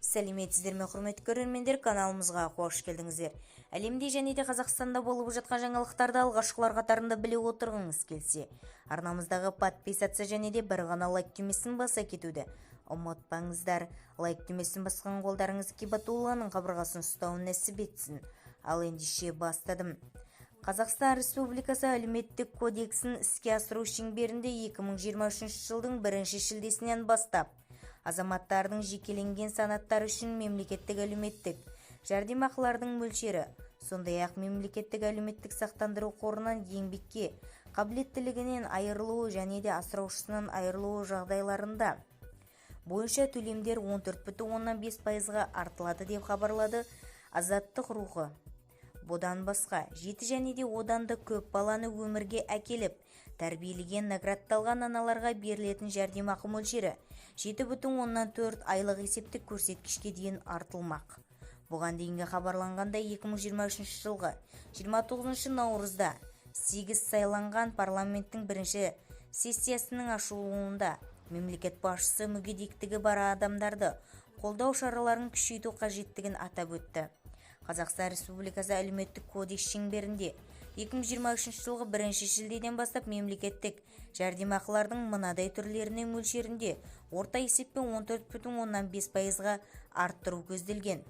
Сәлеметсіздер ме, құрметті көрермендер, каналымызға қош келдіңіздер. Әлемде және де Қазақстанда болып жатқан жаңалықтарды алғашқылар қатарында біле отырғыңыз келсе, арнамыздағы подписаться және де бір ғана лайк түймесін баса кетуді ұмытпаңыздар. Лайк түймесін басқан қолдарыңыз Кибатулланың қабырғасын ұстауын нәсіп етсін. Ал ендеше бастадым. Қазақстан Республикасы әлеуметтік кодексін іске асыру шеңберінде 2023 жылдың 1 шілдесінен бастап азаматтардың жекеленген санаттары үшін мемлекеттік әлеуметтік жәрдемақылардың мөлшері, сондай-ақ мемлекеттік әлеуметтік сақтандыру қорынан еңбекке қабілеттілігінен айырылуы және де асыраушысынан айырылуы жағдайларында бойынша төлемдер 14,5%-ға артылады деп хабарлады Азаттық рухы. Бұдан басқа, 7 және де одан да көп баланы өмірге әкеліп, тәрбиелеген наградталған аналарға берілетін жәрдемақы мөлшері 7,4 айлық есептік көрсеткішке дейін артылмақ. Бұған дейінгі хабарланғандай 2023 жылғы 29 наурызда 8 сайланған парламенттің бірінші сессиясының ашылуында мемлекет басшысы мүгедектігі бар адамдарды қолдау шараларын күшейту қажеттігін атап өтті. Қазақстан Республикасы әлеуметтік кодекс шеңберінде 2023 жылғы 1 шілдеден бастап мемлекеттік жәрдемақылардың мынадай түрлерінің мөлшерінде орта есеппен 14,5%-ға арттыру көзделген.